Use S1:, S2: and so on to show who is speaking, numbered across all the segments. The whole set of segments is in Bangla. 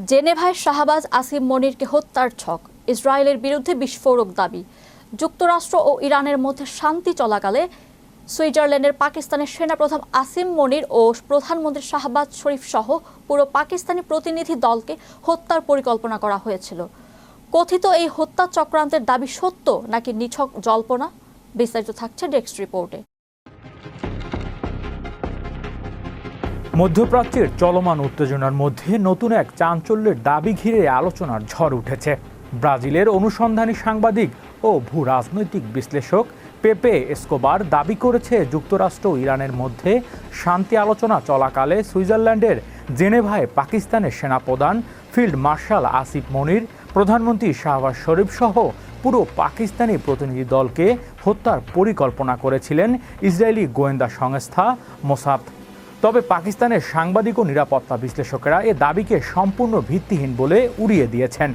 S1: জেনেভায় শাহবাজ আসিম মনিরকে হত্যার ছক, ইসরায়েলের বিরুদ্ধে বিস্ফোরক দাবি। যুক্তরাষ্ট্র ও ইরানের মধ্যে শান্তি চলাকালে সুইজারল্যান্ডের পাকিস্তানের সেনাপ্রধান আসিম মনির ও প্রধানমন্ত্রী শাহবাজ শরীফ সহ পুরো পাকিস্তানি প্রতিনিধি দলকে হত্যার পরিকল্পনা করা হয়েছিল। কথিত এই হত্যা চক্রান্তের দাবি সত্য নাকি নিছক জল্পনা? বিস্তারিত থাকছে ডেস্ক রিপোর্টে।
S2: মধ্যপ্রাচ্যের চলমান উত্তেজনার মধ্যে নতুন এক চাঞ্চল্যের দাবি ঘিরে আলোচনার ঝড় উঠেছে। ব্রাজিলের অনুসন্ধানী সাংবাদিক ও ভূ রাজনৈতিক বিশ্লেষক পেপে এসকোবার দাবি করেছে, যুক্তরাষ্ট্র ও ইরানের মধ্যে শান্তি আলোচনা চলাকালে সুইজারল্যান্ডের জেনেভায় পাকিস্তানের সেনাপ্রধান ফিল্ড মার্শাল আসিফ মনির, প্রধানমন্ত্রী শাহবাজ শরীফ সহ পুরো পাকিস্তানি প্রতিনিধি দলকে হত্যার পরিকল্পনা করেছিলেন ইসরায়েলি গোয়েন্দা সংস্থা মোসাদ। তবে পাকিস্তানের সাংবাদিক ও নিরাপত্তা বিশ্লেষকেরা এ দাবিকে সম্পূর্ণ ভিত্তিহীন বলে উড়িয়ে দিয়েছেন।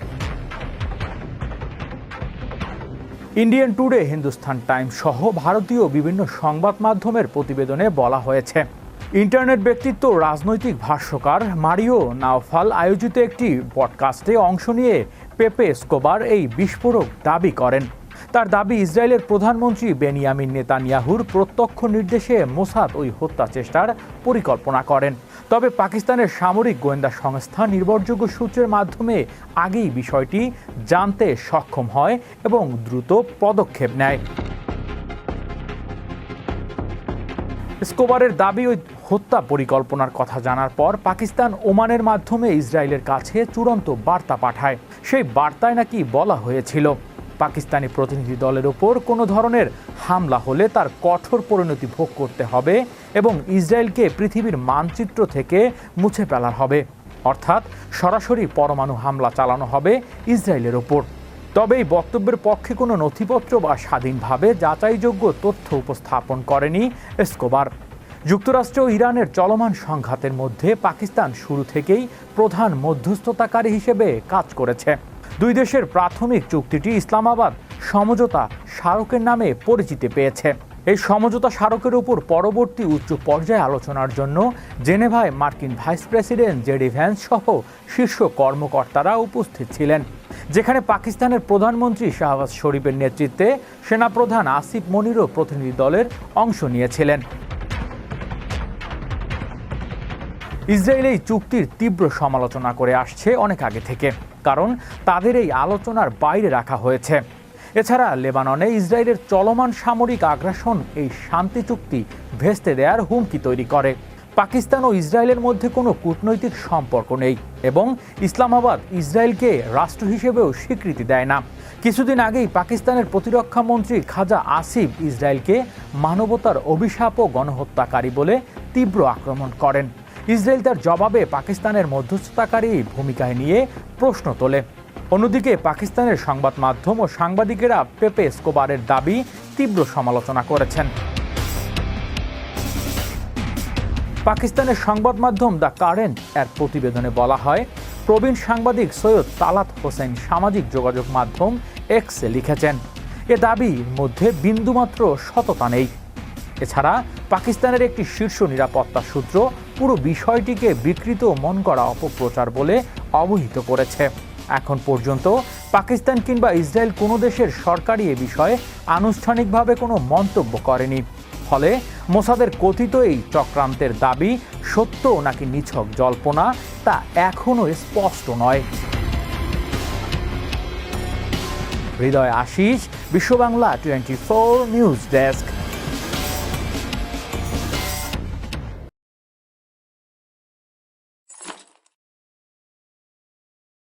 S2: ইন্ডিয়ান টুডে, হিন্দুস্তান টাইমস সহ ভারতীয় বিভিন্ন সংবাদ মাধ্যমের প্রতিবেদনে বলা হয়েছে, ইন্টারনেট ব্যক্তিত্ব রাজনৈতিক ভাষ্যকার মারিও নাওফাল আয়োজিত একটি পডকাস্টে অংশ নিয়ে পেপে এসকোবার এই বিস্ফোরক দাবি করেন। তার দাবি, ইসরায়েলের প্রধানমন্ত্রী বেনিয়ামিন নেতানিয়াহুর প্রত্যক্ষ নির্দেশে মোসাদ ওই হত্যা চেষ্টার পরিকল্পনা করেন। তবে পাকিস্তানের সামরিক গোয়েন্দা সংস্থা নির্ভরযোগ্য সূত্রের মাধ্যমে আগেই বিষয়টি জানতে সক্ষম হয় এবং দ্রুত পদক্ষেপ নেয়। এসকোবারের দাবি, ওই হত্যা পরিকল্পনার কথা জানার পর পাকিস্তান ওমানের মাধ্যমে ইসরায়েলের কাছে চূড়ান্ত বার্তা পাঠায়। সেই বার্তায় নাকি বলা হয়েছিল, পাকিস্তানি প্রতিনিধি দলের ওপর কোনো ধরনের হামলা হলে তার কঠোর পরিণতি ভোগ করতে হবে এবং ইসরায়েলকে পৃথিবীর মানচিত্র থেকে মুছে ফেলা হবে, অর্থাৎ সরাসরি পরমাণু হামলা চালানো হবে ইসরায়েলের ওপর। তবে এই বক্তব্যের পক্ষে কোনো নথিপত্র বা স্বাধীনভাবে যাচাইযোগ্য তথ্য উপস্থাপন করেনি এসকোবার। যুক্তরাষ্ট্র ও ইরানের চলমান সংঘাতের মধ্যে পাকিস্তান শুরু থেকেই প্রধান মধ্যস্থতাকারী হিসেবে কাজ করেছে। দুই দেশের প্রাথমিক চুক্তিটি ইসলামাবাদ সমঝোতা স্মারকের নামে পরিচিতি পেয়েছে। এই সমঝোতা স্মারকের উপর পরবর্তী উচ্চ পর্যায়ে আলোচনার জন্য জেনেভায় মার্কিন ভাইস প্রেসিডেন্ট জেডি ভ্যান্স সহ শীর্ষ কর্মকর্তারা উপস্থিত ছিলেন, যেখানে পাকিস্তানের প্রধানমন্ত্রী শাহবাজ শরীফের নেতৃত্বে সেনাপ্রধান আসিফ মনিরও প্রতিনিধি দলের অংশ নিয়েছিলেন। ইসরায়েল এই চুক্তির তীব্র সমালোচনা করে আসছে অনেক আগে থেকে, কারণ তাদের এই আলোচনার বাইরে রাখা হয়েছে। এছাড়া লেবাননে ইসরায়েলের চলমান সামরিক আগ্রাসন এই শান্তি চুক্তি ভেস্তে দেওয়ার হুমকি তৈরি করে। পাকিস্তান ও ইসরায়েলের মধ্যে কোনো কূটনৈতিক সম্পর্ক নেই এবং ইসলামাবাদ ইসরায়েলকে রাষ্ট্র হিসেবেও স্বীকৃতি দেয় না। কিছুদিন আগেই পাকিস্তানের প্রতিরক্ষা মন্ত্রী খাজা আসিফ ইসরায়েলকে মানবতার অভিশাপ ও গণহত্যাকারী বলে তীব্র আক্রমণ করেন। ইসরায়েল তার জবাবে পাকিস্তানের মধ্যস্থতাকারী ভূমিকায় নিয়ে প্রশ্ন তোলে। অন্যদিকে পাকিস্তানের সংবাদ মাধ্যম ও সাংবাদিকেরা পেপে এসকোবারের দাবি তীব্র সমালোচনা করেছেন। পাকিস্তানের সংবাদ মাধ্যম দ্য কারেন্ট এর প্রতিবেদনে বলা হয়, প্রবীণ সাংবাদিক সৈয়দ তালাত হোসেন সামাজিক যোগাযোগ মাধ্যম এক্সে লিখেছেন, এ দাবির মধ্যে বিন্দুমাত্র সততা নেই। এছাড়া পাকিস্তানের একটি শীর্ষ নিরাপত্তা সূত্র পুরো বিষয়টিকে বিকৃত মন করা অপপ্রচার বলে অবহিত করেছে। এখন পর্যন্ত পাকিস্তান কিংবা ইসরায়েল কোনো দেশের সরকারি এ বিষয়ে আনুষ্ঠানিকভাবে কোনো মন্তব্য করেনি। ফলে মোসাদের কথিত এই চক্রান্তের দাবি সত্য নাকি নিছক জল্পনা তা এখনও স্পষ্ট নয়। হৃদয় আশিস, বিশ্ব বাংলা 24 নিউজ ডেস্ক।